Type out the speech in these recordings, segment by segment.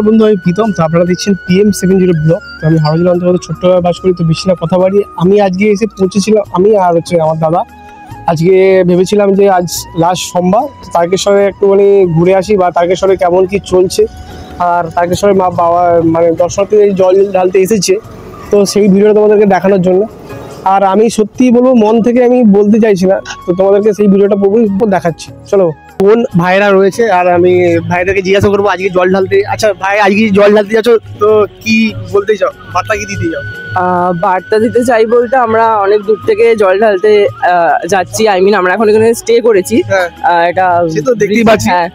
বন্ধু আমি প্রীতম, তো আপনারা দেখছেন PM70 ব্লগ। তো আমি হাওড়া জেলার অন্তর্গত ছোট্টভাবে বাস করি, তো বেশি না কথা বাড়ি। আমি আজকে এসে পৌঁছেছিলাম, আমি আর হচ্ছে আমার দাদা। আজকে ভেবেছিলাম যে আজ লাস্ট সোমবার তারকেশ্বরে একটুখানি ঘুরে আসি, বা তারকেশ্বরে কেমন কি চলছে, আর তারকেশ্বরে মা বাবা মানে দর্শনার্থী জল ঢালতে এসেছে, তো সেই ভিডিওটা তোমাদেরকে দেখানোর জন্য। আর আমি সত্যিই বলবো, মন থেকে আমি বলতে চাইছি না, তো তোমাদেরকে সেই ভিডিওটা পুরোপুরি দেখাচ্ছি। চলো, কোন ভাইরা রয়েছে আর আমি ভাইদেরকে জিজ্ঞাসা করবো আজকে জল ঢালতে। আচ্ছা ভাই, আজকে জল ঢালতে যাচ্ছ, তো কি বলতে চাও, বার্তা কি দিতে চাও? বার্তা দিতে চাই বলতে, আমরা অনেক দূর থেকে জল ঢালতে যাচ্ছি। আমরা এখন এখানে স্টে করেছি, এটা দেখতেই পাচ্ছি। হ্যাঁ,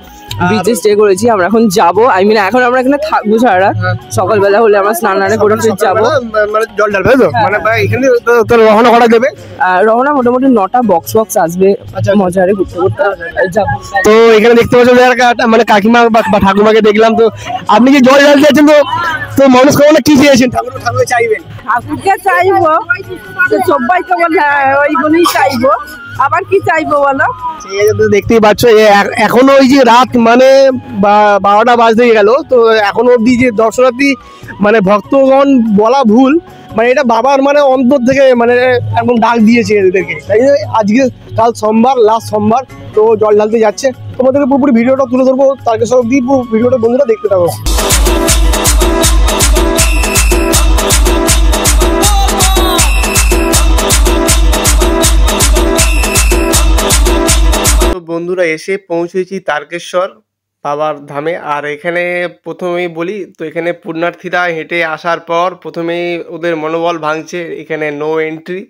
বিচে স্টে করেছি। আমরা এখন যাবো, এখন আমরা এখানে থাকবো সারা। সকালবেলা হলে আমরা স্নান করে যাবো, মানে জল ঢালবে। তো মানে ভাই এখানে তো রওনা করা যাবে। রওনা মোটামুটি 9টা বক্স আসবে, মজারে ঘুরতে ঘুরতে যাবো। তো এখানে দেখতে পাচ্ছ মানে কাকিমা বা ঠাকুমাকে দেখলাম। তো আপনি যে জল ঢালতে যাচ্ছেন, তো মানুষ কখনো কি চেয়েছেন? ঠাকুর চাইবেন? ঠাকুরকে চাইবো, সবাই তো ওইগুলোই চাইবো, আবার কি চাইবো বলো? দেখতেই পাচ্ছ এখনো ওই যে রাত মানে 12টা বাজতে গেল, তো এখনো অব্দি যে দর্শনার্থী মানে ভক্তগণ বলা ভুল, মানে এটা বাবার মানে অন্তর থেকে মানে একদম ডাক দিয়েছে এদেরকে। তাই আজকে কাল সোমবার, লাস্ট সোমবার, তো জল ঢালতে যাচ্ছে। তোমাদেরকে পুরোপুরি ভিডিওটা তুলে ধরবো, তারকেশ্বর অব্দি ভিডিওটা বন্ধুরা দেখতে থাকো। বন্ধুরা এসে পৌঁছেছি তারকেশ্বর বাবার ধামে। আর এখানে প্রথমেই বলি, তো এখানে পুণ্যার্থীরা হেঁটে আসার পর প্রথমেই ওদের মনোবল ভাঙছে, এখানে no entry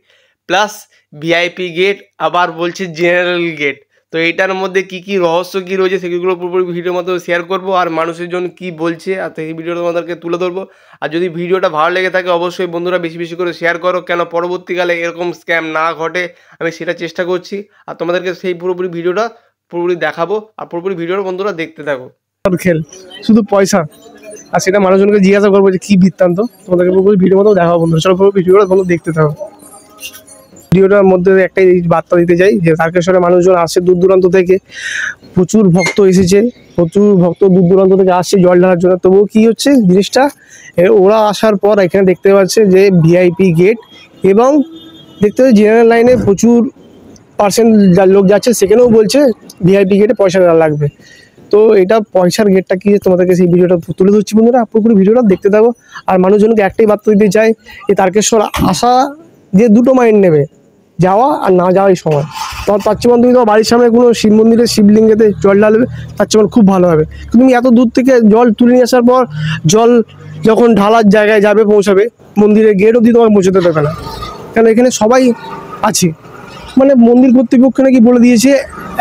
plus VIP gate, আবার বলছে জেনারেল গেট। তো এইটার মধ্যে কি কি রহস্য কি রয়েছে সেগুলো পুরোপুরি ভিডিওর মধ্যে শেয়ার করবো, আর মানুষের জন্য কি বলছে আর এই ভিডিওটা তোমাদেরকে তুলে ধরবো। আর যদি ভিডিওটা ভালো লেগে থাকে অবশ্যই বন্ধুরা বেশি বেশি করে শেয়ার করো, কেন পরবর্তীকালে এরকম স্ক্যাম না ঘটে আমি সেটা চেষ্টা করছি। আর তোমাদেরকে সেই পুরোপুরি ভিডিওটা পুরোপুরি দেখাবো, আর পুরোপুরি ভিডিওটা বন্ধুরা দেখতে থাকো। খেল শুধু পয়সা, আর সেটা মানুষজনকে জিজ্ঞাসা করবো যে কি বৃত্তান্ত, তোমাদেরকে পুরোপুরি ভিডিওর মতো দেখাবো বন্ধুরা। চলো পুরো ভিডিওটা বন্ধু দেখতে থাকো। ভিডিওটার মধ্যে একটাই বার্তা দিতে চাই যে তারকেশ্বরে মানুষজন আসছে দূর দূরান্ত থেকে, প্রচুর ভক্ত এসেছে, প্রচুর ভক্ত দূর দূরান্ত থেকে আসছে জল ঢালার জন্য। তবুও কি হচ্ছে জিনিসটা, ওরা আসার পর এখানে দেখতে পাচ্ছে যে ভিআইপি গেট, এবং দেখতে পাচ্ছি জেনারেল লাইনে প্রচুর পার্সেন্ট লোক যাচ্ছে, সেখানেও বলছে ভিআইপি গেটে পয়সা দেওয়া লাগবে। তো এটা পয়সার গেটটা কি, তোমাদেরকে সেই ভিডিওটা তুলে ধরছি বন্ধুরা, পুরোপুরি ভিডিওটা দেখতে থাকো। আর মানুষজনকে একটাই বার্তা দিতে চাই, এই তারকেশ্বর আসা যে দুটো মাইন্ড নেবে, যাওয়া আর না যাওয়াই সময়। তার চেয়ে তুমি তোমার বাড়ির সামনে কোনো শিব মন্দিরে শিবলিঙ্গেতে জল ঢালবে, তার চেয়ে খুব ভালো হবে। তুমি এত দূর থেকে জল তুলে নিয়ে আসার পর জল যখন ঢালার জায়গায় যাবে, পৌঁছাবে, মন্দিরের গেট অবধি তোমাকে পৌঁছাতে দেবে না, কেন এখানে সবাই আছে। মানে মন্দির কর্তৃপক্ষ নাকি বলে দিয়েছে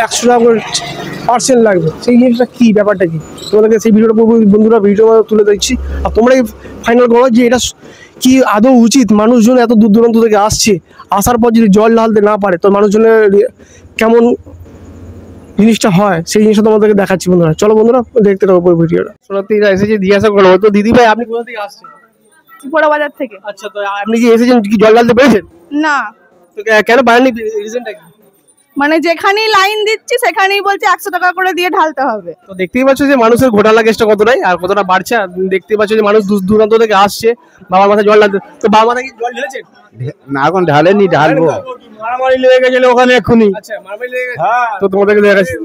100 টাকা করে পার্সেন্ট লাগবে। সেই জিনিসটা কী, ব্যাপারটা কি, তোমাদেরকে সেই ভিডিওটা বন্ধুরা ভিডিও তুলে দিচ্ছি। আর তোমরাই ফাইনাল করো যে এটা কি আদৌ উচিত। মানুষজন এত দূর দূরান্ত থেকে আসছে, আসার পর যদি জল ঢালতে না পারে, তো মানুষজনের কেমন জিনিসটা হয়, সেই জিনিসটা তোমাদেরকে দেখাচ্ছি বন্ধুরা। চলো বন্ধুরা দেখতে থাকো পুরো ভিডিওটা। সোনাতিরা এসেছে জিজ্ঞাসা করো, তো দিদি ভাই আপনি কোথা থেকে আসছেন? ত্রিপুরা বাজার থেকে। আচ্ছা, তো আপনি কি এসেছেন, কি জল ঢালতে পেরেছেন? না। তো কেন পারেননি, রিজনটা কি? মানে যেখানেই লাইন দিচ্ছি সেখানেই বলছে 100 টাকা করে দিয়ে ঢালতে হবে। তো দেখতেই পাচ্ছ যে মানুষের ঘোটালা কেসটা কতটাই আর কতটা বাড়ছে। আর দেখতেই পাচ্ছ যে মানুষ দূর দূরান্ত থেকে আসছে বাবার মাথায় জল ঢালতে। তো বাবা মাথায় কি জল ঢেলেছেন? না, এখন ঢালেনি, ঢালবো। মারামারি লেগে গেছিল ওখানে এক্ষুনি। আচ্ছা, মারামারি লেগে গেছে। হ্যাঁ, তো তোমাদেরকে দেখাচ্ছি।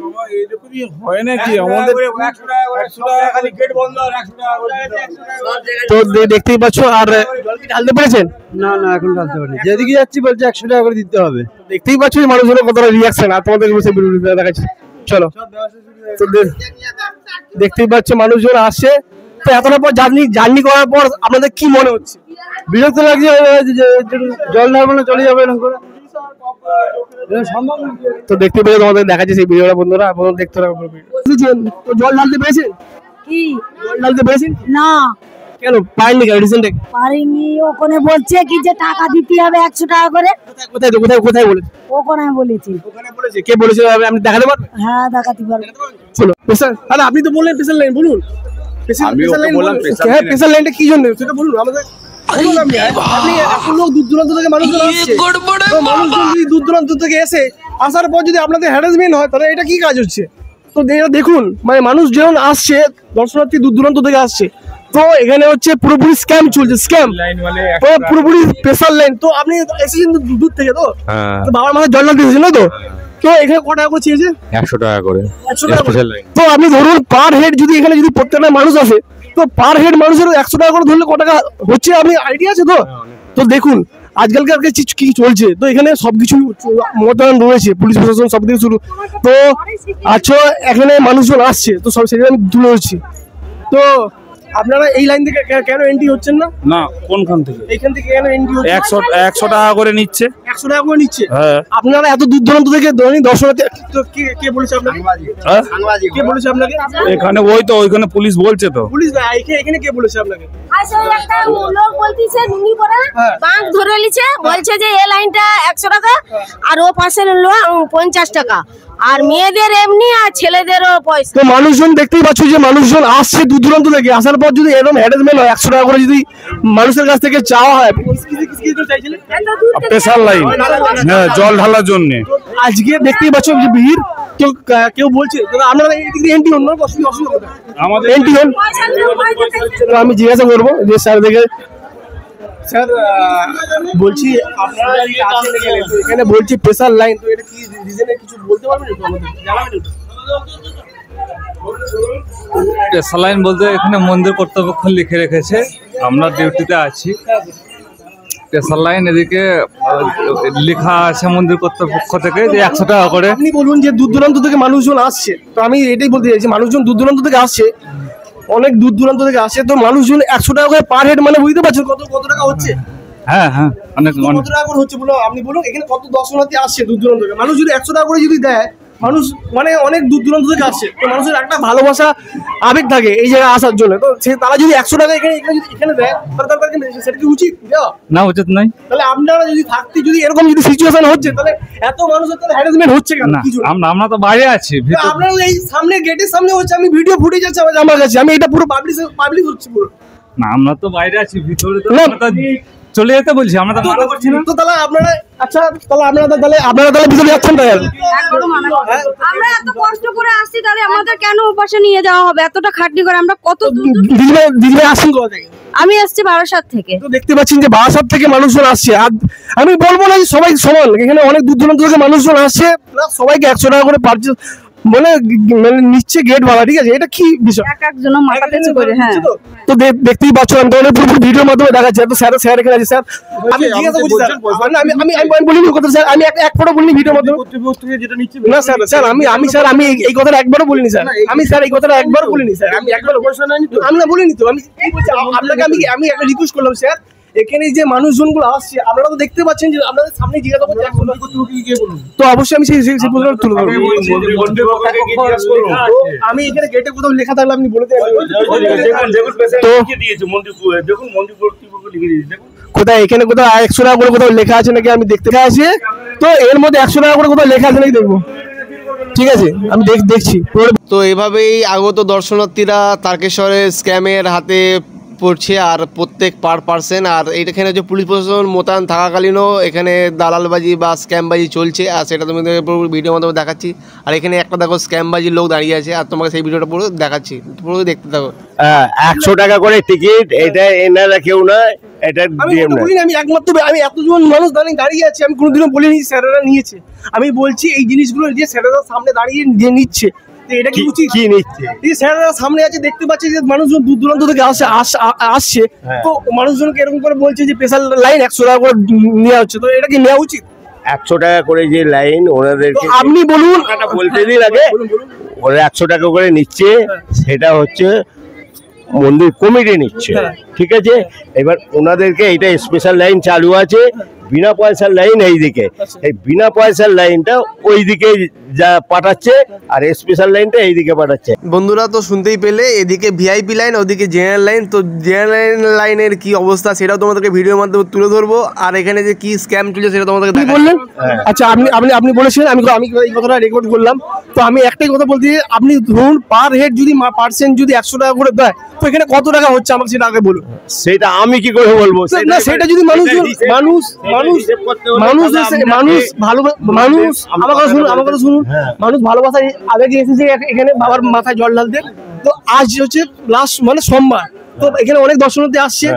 এরকমই হয় নাকি আমাদের? 100 টাকা খালি গেট বন্ধ, আর 100 টাকা তো দেখতেই পাচ্ছ। আর জল কি ঢালতে পেরেছেন? না না, এখন ঢালতে পারিনি। যেদিকে যাচ্ছি বলছে 100 টাকা করে দিতে হবে। দেখতেই পাচ্ছ যে মানুষজনের কতটা রিয়াকশন, আর তোমাদের দেখাচ্ছি। চলো, দেখতেই পাচ্ছ মানুষজন আসছে। তো এতটা পর জার্নি করার পর আপনাদের কি মনে হচ্ছে? বিরক্ত লাগছে, জল ঢালবো না, চলে যাবে এরকম করে। তো দেখতে পেয়ে তোমাদের দেখাচ্ছি সেই ভিডিওটা বন্ধুরা, আপনারা দেখতে থাকুন। তো জল ঢালতে পেরেছেন? কি জল ঢালতে পেরেছেন? না। কেন পারেননি? রিজনটা কি? পারিনি। ওখানে বলছে কি যে টাকা দিতে হবে 100 টাকা করে। কোথায় কোথায় কোথায় বলেছে? ওখানে বলেছি। ওখানে বলেছে? কে বলেছে? আপনি দেখাতে পারবেন? হ্যাঁ, দেখাতে পারবো। চলো পেশার, আরে আপনি তো বললেন পেশার লাইন, বলুন। পেশার লাইন বললাম, পেশার লাইনটা কি জন্য সেটা বলুন আমাদের। আপনি এখন লোক দূর দূরান্ত থেকে মানুষজন আসছে, মানুষজন যদি দূর দূরান্ত থেকে এসে আসার পর যদি আপনাদের হ্যারাসমেন্ট হয়, তাহলে এটা কি কাজ হচ্ছে? তো দেখুন মানে মানুষজন আসছে, দর্শনার্থী দূর দূরান্ত থেকে আসছে, তো এখানে হচ্ছে পুরোপুরি স্ক্যাম চলছে, স্ক্যাম পুরোপুরি স্পেশাল লাইন। তো আপনি এসেছেন দূর থেকে, তো বাবার মাথায় জল ঢালতে এসেছেন, তো তো এখানে ক টাকা করে চেয়েছে? 100 টাকা করে। তো আপনি ধরুন পার হেড যদি এখানে যদি প্রত্যেকটা মানুষ আসে, তো পার হেড মানুষের 100 টাকা করে ধরলে ক টাকা হচ্ছে আপনি আইডিয়া আছে? তো তো দেখুন আজকালকার কি চলছে, তো এখানে সবকিছু মোতায়েন রয়েছে, পুলিশ প্রশাসন সবকিছু শুরু। তো আচ্ছা এখানে মানুষজন আসছে, তো সব সেটা আমি তুলে ধরছি। তো আপনারা এই লাইন থেকে কেন এন্ট্রি হচ্ছেন না? না, কোনখান থেকে? এইখান থেকে কেন এন্ট্রি হচ্ছে? 100 টাকা করে নিচ্ছে। 100 টাকা করে নিচ্ছে? হ্যাঁ। আপনারা এত দূর দূরান্ত থেকে দর্শনার্থী, কে বলেছে আপনাকে? কে বলেছে আপনাকে? এখানে ওইখানে পুলিশ বলছে। তো পুলিশ না, এখানে কে বলেছে আপনাকে? একটা লোক বলতিছে নুনি পড়া বাঁক ধরে লিছে, বলছে যে এই লাইনটা 100 টাকা আর ও পাশের লোক 50 টাকা, আর মেয়েদের এমনি আর ছেলেদেরও পয়সা। তো মানুষজন দেখতেই পাচ্ছ যে মানুষজন আসছে দূর দূরান্ত থেকে, আসার পর যদি এরকম হ্যারাসমেন্ট হয়, 100 টাকা করে যদি মানুষের কাছ থেকে চাওয়া হয়, স্পেশাল লাইন, হ্যাঁ, জল ঢালার জন্য। আজকে দেখতেই পাচ্ছ যে ভিড়, কেউ বলছে আপনারা এন্ট্রি হন না, আমাদের এন্ট্রি হন। আমি জিজ্ঞাসা করবো যে স্যার দেখে, স্যার বলছি আপনারা এখানে বলছি স্পেশাল লাইন, তো এটা কি রিজনে কিছু বলতে পারবেন একটু আমাদের জানাবেন একটু? স্পেশাল লাইন বলতে এখানে মন্দির কর্তৃপক্ষ লিখে রেখেছে, আমরা ডিউটিতে আছি। স্পেশাল লাইন এদিকে লেখা আছে মন্দির কর্তৃপক্ষ থেকে যে 100 টাকা করে। আপনি বলুন যে দূর দূরান্ত থেকে মানুষজন আসছে, তো আমি এটাই বলতে চাইছি মানুষজন দূর দূরান্ত থেকে আসছে, অনেক দূর দূরান্ত থেকে আসে, তো মানুষজন 100 টাকা করে পার হেড, মানে বুঝতে পারছেন কত টাকা হচ্ছে? হ্যাঁ হ্যাঁ, অনেক কত টাকা করে হচ্ছে বলো, আপনি বলুন এখানে কত দর্শনার্থী আসছে দূর দূরান্ত থেকে। মানুষ যদি 100 টাকা করে যদি দেয়, মানুষ মানে অনেক দূর দূরান্ত থেকে আসছে, তো মানুষের একটা ভালোবাসা আবেগ থাকে এই জায়গায় আসার জন্য, তো তারা যদি 100 টাকা এখানে দেয়, তাহলে তাদের সেটা কি উচিত না? উচিত নয়। তাহলে আপনারা যদি থাকতে যদি এরকম যদি সিচুয়েশন হচ্ছে, তাহলে এত মানুষের তাহলে হ্যারাসমেন্ট হচ্ছে কেন? আমরা তো বাইরে আছি, আপনারা এই সামনে গেটের সামনে হচ্ছে, আমি ভিডিও ফুটেজ আছে আমার কাছে, আমি এটা পুরো পাবলিশ হচ্ছে পুরো। না, আমরা তো বাইরে আছি, ভিতরে তো চলে যেতে বলছি, আমরা তো মানা করছি না। তো তাহলে আপনারা, আচ্ছা আপনারা তাহলে ভিতরে যাচ্ছেন? তাহলে আমরা এত কষ্ট করে আসছি, তাহলে আমাদের কেন ওপাশে নিয়ে যাওয়া হবে? এতটা খাটনি করে আমরা কত দিদিভাই আসছেন কোথা থেকে? আমি আসছি বারাসাত থেকে। তো দেখতে পাচ্ছেন যে বারাসাত থেকে মানুষজন আসছে, আর আমি বলবো না যে সবাই সমান, এখানে অনেক দূর দূরান্ত থেকে মানুষজন আসছে, সবাইকে 100 টাকা করে পারচেজ মানে নিচ্ছে গেট ভাড়া, ঠিক আছে? এটা কি বিষয়? একজন মাথা পেছু করে, হ্যাঁ। তো দেখতেই পাচ্ছ, আমি তো পুরো ভিডিওর মাধ্যমে দেখাচ্ছি। তো স্যার এখানে আছে, স্যার আমি জিজ্ঞাসা করছি, স্যার আমি বলিনি কথা, স্যার আমি এক ফটো বলিনি ভিডিওর মাধ্যমে না স্যার, আমি এই কথাটা একবারও বলিনি স্যার, স্যার এই কথাটা একবারও বলিনি স্যার, আমি না বলিনি। তো আমি আপনাকে আমি একটা রিকোয়েস্ট করলাম স্যার, এখানে যে মানুষজনগুলো আসছে আপনারা তো দেখতে পাচ্ছেন যে আপনাদের সামনে জিজ্ঞাসা করতে, তো অবশ্যই আমি সেই প্রশ্ন তুলে ধরবো। আমি এখানে গেটে কোথাও লেখা থাকলে আপনি বলে কোথায়, এখানে কোথাও 100 টাকা করে কোথাও লেখা আছে নাকি আমি দেখতে আছে, তো এর মধ্যে 100 টাকা করে কোথাও লেখা আছে নাকি দেখবো, ঠিক আছে? আমি দেখছি। তো এভাবেই আগত দর্শনার্থীরা তারকেশ্বরের স্ক্যামের হাতে পড়ছে, আর প্রত্যেক পার পার্সেন্ট, আর এইখানে যে পুলিশ প্রশাসন মোতায়েন থাকাকালীনও এখানে দালালবাজি বা স্ক্যামবাজি চলছে, আর সেটা তুমি পুরো ভিডিওর মাধ্যমে দেখাচ্ছি। আর এখানে একটা দেখো স্ক্যামবাজির লোক দাঁড়িয়ে আছে, আর তোমাকে সেই ভিডিওটা পুরো দেখাচ্ছি, পুরো দেখতে থাকো। 100 টাকা করে টিকিট, এটা এনারা কেউ না, এটা আমি একমাত্র, আমি এতজন মানুষ দাঁড়িয়ে আছে, আমি কোনোদিনও বলিনি স্যারেরা নিয়েছে। আমি বলছি এই জিনিসগুলো যে স্যারেরা সামনে দাঁড়িয়ে যে নিচ্ছে, এটা কি উচিত? কি নিচ্ছে? এই স্যারেরা সামনে আছে, দেখতে পাচ্ছে যে মানুষজন দূর দূরান্ত থেকে আসছে, তো মানুষজনকে এরকম করে বলছে যে স্পেশাল লাইন 100 টাকা করে নেওয়া হচ্ছে, তো এটা কি নেওয়া উচিত? 100 টাকা করে যে লাইন ওনাদেরকে, আপনি বলুন, বলতে দিন আগে, ওরা 100 টাকা করে নিচ্ছে, সেটা হচ্ছে মন্দির কমিটি নিচ্ছে, ঠিক আছে? এবার ওনাদেরকে এটা স্পেশাল লাইন চালু আছে, বিনা পয়সার লাইন এইদিকে, এই বিনা পয়সার লাইনটা ওইদিকে যা পাঠাচ্ছে, আর স্পেশাল লাইনটা এইদিকে পাঠাচ্ছে। বন্ধুরা তো শুনতেই পেলে, এদিকে ভিআইপি লাইন, ওদিকে জেনারেল লাইন। তো জেনারেল লাইনের কি অবস্থা সেটাও তোমাদেরকে ভিডিওর মাধ্যমে তুলে ধরবো, আর এখানে যে কি স্ক্যাম চলছে সেটা তোমাদেরকে বললেন। আচ্ছা আপনি বলেছেন, আমি এই কথাটা রেকর্ড করলাম। তো আমি একটাই কথা বলতে, আপনি ধরুন পার হেড যদি পার্সেন্ট যদি 100 টাকা করে দেয়, তো এখানে কত টাকা হচ্ছে আমাকে সেটা আগে বলুন। সেটা আমি কি করে বলবো? না সেটা যদি মানুষ মানুষ ভালোবাসায় আবেগে এসেছে এখানে বাবার মাথায় জল ঢালতে। তো আজ হচ্ছে লাস্ট মানে সোমবার, তো এখানে অনেক দর্শনার্থী আসছে।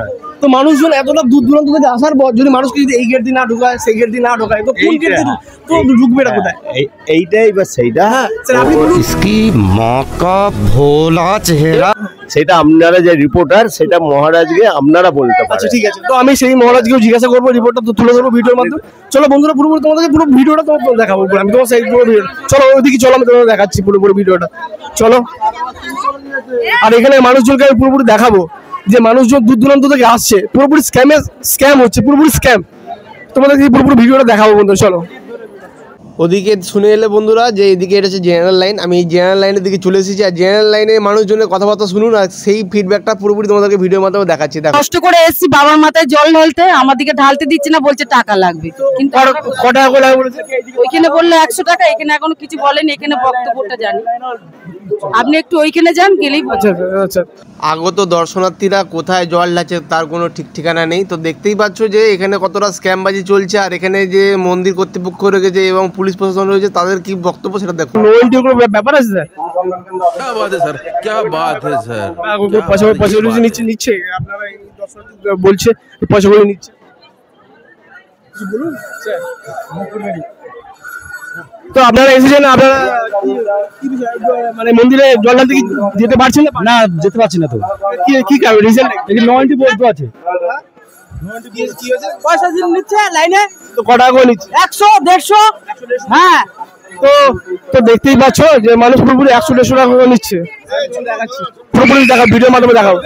তো মানুষজন এতটা দূর দূরান্ত থেকে আসার পর যদি মানুষকে যদি এই গেট দিয়ে না ঢোকায়, সেই গেট দিয়ে না ঢোকায়, তো কোন গেট দিয়ে তো ঢুকবে এটা কোথায়? এইটাই বা সেইটা সেটা আপনারা যে রিপোর্টার সেটা মহারাজকে আপনারা বলতে পারেন। আচ্ছা ঠিক আছে, তো আমি সেই মহারাজকেও জিজ্ঞাসা করবো, রিপোর্টটা তো তুলে ধরবো ভিডিওর মাধ্যমে। চলো বন্ধুরা, পুরোপুরি তোমাদেরকে পুরো ভিডিওটা তোমাকে দেখাবো, আমি তোমার সেই পুরো ভিডিও, চলো ওইদিকে চলো, আমি তোমাকে দেখাচ্ছি পুরোপুরি ভিডিওটা, চলো। আর এখানে মানুষজনকে আমি পুরোপুরি দেখাবো যে মানুষজন দূর দূরান্ত থেকে আসছে, পুরোপুরি স্ক্যাম হচ্ছে, পুরোপুরি স্ক্যাম। তোমাদেরকে পুরোপুরি ভিডিওটা দেখাবো বন্ধুরা, চলো। ওদিকে শুনে এলে বন্ধুরা যে এদিকে এটা হচ্ছে জেনারেল লাইন, আমি জেনারেল লাইনের দিকে চলে এসেছি। আর জেনারেল লাইনে মানুষজনের কথাবার্তা শুনুন, আর সেই ফিডব্যাকটা পুরোপুরি তোমাদেরকে ভিডিওর মাধ্যমে দেখাচ্ছি। কষ্ট করে এসেছি বাবার মাথায় জল ঢালতে, আমার দিকে ঢালতে দিচ্ছে না, বলছে টাকা লাগবে। কিন্তু ক টাকা করে বলেছে? ওইখানে বললো 100 টাকা, এখানে এখনো কিছু বলেনি, এখানে বক্তব্যটা জানি। আপনি একটু ওইখানে যান, গেলেই। আচ্ছা আচ্ছা। আগত দর্শনার্থীরা কোথায় জল ঢালছে তার কোনো ঠিক ঠিকানা নেই। তো দেখতেই পাচ্ছ যে এখানে কতটা স্ক্যামবাজি চলছে, আর এখানে যে মন্দির কর্তৃপক্ষ রয়েছে এবং পুলিশ প্রশাসন রয়েছে তাদের কি বক্তব্য সেটা দেখো। ব্যাপার আছে স্যার, পয়সা নিচ্ছে আপনারা, বলছে পয়সা করে নিচ্ছে, বলুন তো আপনারা এসেছেন, আপনারা মানে মন্দিরে জল ঢালতে যেতে পারছেন না? যেতে পারছি না। তো কি কারণ রিজন? নো এন্ট্রি বোর্ড তো আছে, পয়সা নিচ্ছে লাইনে। তো ক টাকা করে নিচ্ছে? 100 150। হ্যাঁ, তো দেখতেই পাচ্ছ যে মানুষ পুরোপুরি 100-150 টাকা করে নিচ্ছে, পুরোপুরি দেখা ভিডিওর মাধ্যমে দেখাও।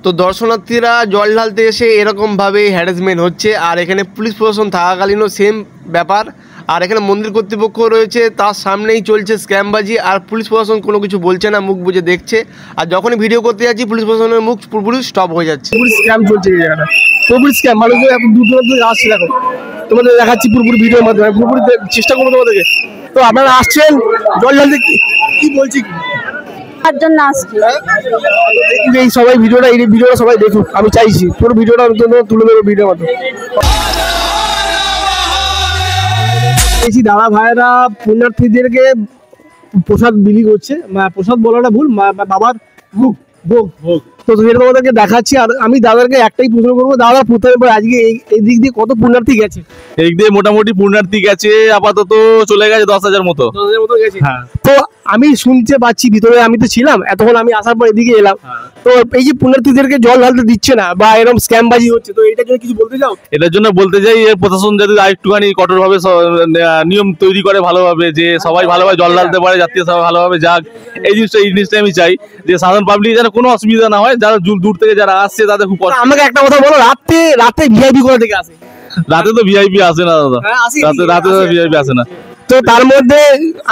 তো দর্শনার্থীরা জল ঢালতে এসে এরকম ভাবে হ্যারাসমেন্ট হচ্ছে, আর এখানে পুলিশ প্রশাসন থাকাকালীনও সেম ব্যাপার। আর এখানে মন্দির কর্তৃপক্ষ রয়েছে, তার সামনেই চলছে স্ক্যামবাজি, আর পুলিশ প্রশাসন কোনো কিছু বলছে না, মুখ বুজে দেখছে। আর যখনই ভিডিও করতে যাচ্ছি পুলিশ প্রশাসনের মুখ পুরোপুরি স্টপ হয়ে যাচ্ছে। পুরোপুরি স্ক্যাম চলছে এই জায়গাটা, পুরোপুরি স্ক্যাম। মানুষজন এত দূর দূরান্ত থেকে আসছে, দেখো তোমাদের দেখাচ্ছি পুরোপুরি ভিডিওর মাধ্যমে, পুরোপুরি চেষ্টা করবো তোমাদেরকে। তো আপনারা আসছেন জল ঢালতে, কি বলছি জন্য আসছি, এই সবাই ভিডিওটা সবাই দেখুক, আমি চাইছি পুরো ভিডিওটা তুলে দেবো ভিডিওর মাধ্যমে। দাদা ভাইয়েরা পুণ্যার্থীদেরকে প্রসাদ বিলি করছে, প্রসাদ বলাটা ভুল, বাবার ভোগ। তো সেটা তোমাদেরকে দেখাচ্ছি। আর আমি দাদাকে একটাই প্রশ্ন করবো, দাদা প্রথমে আজকে এই দিক দিয়ে কত পুণ্যার্থী গেছে? এই দিয়ে মোটামুটি পুণ্যার্থী গেছে আপাতত চলে গেছে 10,000 মতো। 10,000 মতো গেছে। তো আমি শুনতে পাচ্ছি ভিতরে, আমি তো ছিলাম এতক্ষণ, আমি আসার পর এদিকে এলাম, তো এই যে পুণ্যার্থীদেরকে জল ঢালতে দিচ্ছে না বা এরকম স্ক্যামবাজি হচ্ছে, তো এটার জন্য কিছু বলতে চাও? এটার জন্য বলতে চাই এর প্রশাসন যদি আরেকটুখানি কঠোরভাবে নিয়ম তৈরি করে ভালোভাবে, যে সবাই ভালোভাবে জল ঢালতে পারে, যাত্রী সবাই ভালোভাবে যাক, এই জিনিসটা আমি চাই যে সাধারণ পাবলিক যেন কোনো অসুবিধা না হয়, যারা দূর থেকে যারা আসছে তাদের খুব কষ্ট। আমাকে একটা কথা বলো, রাতে ভিআইপি কোথা থেকে আসে? রাতে তো ভিআইপি আসে না দাদা, রাতে তো ভিআইপি আসে না। তো তার মধ্যে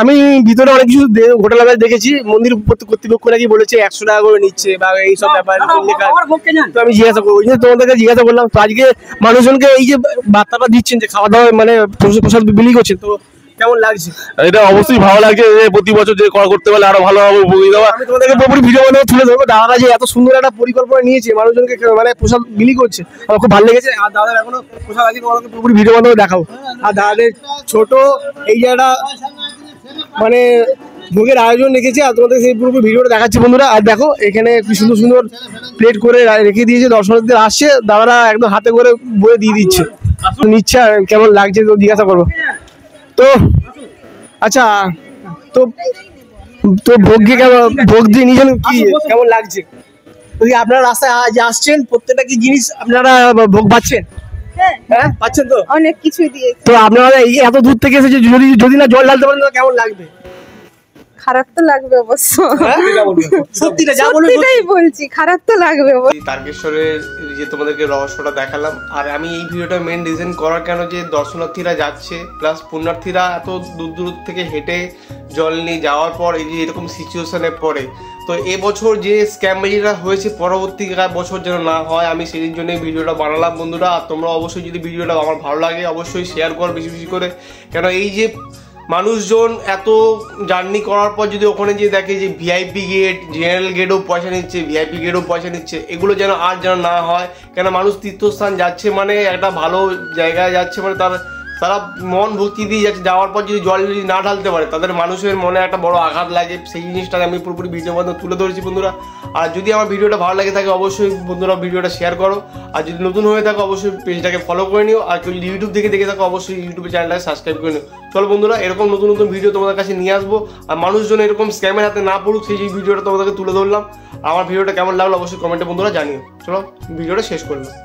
আমি ভিতরে অনেক কিছু ঘটনা দেখেছি, মন্দির কর্তৃপক্ষ নাকি বলেছে 100 টাকা করে নিচ্ছে বা এইসব ব্যাপার। তো আমি জিজ্ঞাসা করবো, তোমাদেরকে জিজ্ঞাসা করলাম, তো আজকে মানুষজনকে এই যে বার্তাটা দিচ্ছেন যে খাওয়া দাওয়া মানে প্রসাদ বিলি করছেন, তো কেমন লাগছে? এটা অবশ্যই ভালো লাগছে যে প্রতি বছর যে করতে পারলে আরো ভালো হবে। আমি তোমাদেরকে পুরো ভিডিও বানিয়ে তুলে ধরবো, দাদারা যে এত সুন্দর একটা পরিকল্পনা নিয়েছে, মানুষজনকে মানে প্রসাদ বিলি করছে, আমার খুব ভালো লেগেছে। আর দাদার এখনো প্রসাদ আছে, তোমাদেরকে পুরো ভিডিও বানিয়ে দেখাও। আর দাদাদের ছোট এই জায়গাটা মানে ভোগের আয়োজন রেখেছে, আর তোমাদের সেই পুরো ভিডিওটা দেখাচ্ছি বন্ধুরা। আর দেখো এখানে কি সুন্দর সুন্দর প্লেট করে রেখে দিয়েছে, দর্শনার্থীদের আসছে, দাদারা একদম হাতে করে বয়ে দিয়ে দিচ্ছে, নিচ্ছে। কেমন লাগছে তো জিজ্ঞাসা করবো। তো আচ্ছা, তো ভোগ দিয়ে নিয়েছেন, কি কেমন লাগছে? আপনারা রাস্তায় আসছেন, প্রত্যেকটা কি জিনিস আপনারা ভোগ পাচ্ছেন? হ্যাঁ পাচ্ছেন তো, অনেক কিছু দিয়ে। তো আপনারা এত দূর থেকে এসেছে, যদি না জল ঢালতে পারেন কেমন লাগবে? খারাপ তো লাগবে অবশ্য, সত্যিটাই বলছি, খারাপ তো লাগবে। তারকেশ্বরের যে তোমাদেরকে রহস্যটা দেখালাম, আর আমি এই ভিডিওটা মেন রিজন করার কেন যে দর্শনার্থীরা যাচ্ছে প্লাস পুণ্যার্থীরা এত দূর দূর থেকে হেঁটে জল নিয়ে যাওয়ার পর এই যে এরকম সিচুয়েশনে পড়ে, তো এবছর যে স্ক্যামবাজিটা হয়েছে পরবর্তী বছর যেন না হয়, আমি সেই জন্যই ভিডিওটা বানালাম বন্ধুরা। আর তোমরা অবশ্যই যদি ভিডিওটা আমার ভালো লাগে অবশ্যই শেয়ার কর বেশি বেশি করে, কেন এই যে মানুষজন এত জার্নি করার পর যদি ওখানে যে দেখে যে ভিআইপি গেট, জেনারেল গেটও পয়সা নিচ্ছে, ভিআইপি গেটও পয়সা নিচ্ছে, এগুলো যেন আর যেন না হয়। কেন মানুষ তীর্থস্থান যাচ্ছে মানে একটা ভালো জায়গায় যাচ্ছে মানে তারা মন ভক্তি দিয়ে যাচ্ছে, যাওয়ার পর যদি জল যদি না ঢালতে পারে তাদের মানুষের মনে একটা বড় আঘাত লাগে। সেই জিনিসটাকে আমি পুরোপুরি ভিডিওর মাধ্যমে তুলে ধরেছি বন্ধুরা। আর যদি আমার ভিডিওটা ভালো লাগে থাকে অবশ্যই বন্ধুরা ভিডিওটা শেয়ার করো, আর যদি নতুন হয়ে থাকো অবশ্যই পেজটাকে ফলো করে নিও, আর কেউ যদি ইউটিউব থেকে দেখে থাকো অবশ্যই ইউটিউব চ্যানেলটাকে সাবস্ক্রাইব করে নিও। চলো বন্ধুরা, এরকম নতুন নতুন ভিডিও তোমাদের কাছে নিয়ে আসবো, আর মানুষজন এরকম স্ক্যামের হাতে না পড়ুক সেই ভিডিওটা তোমাদেরকে তুলে ধরলাম। আমার ভিডিওটা কেমন লাগলো অবশ্যই কমেন্টে বন্ধুরা জানিও। চলো ভিডিওটা শেষ করলাম।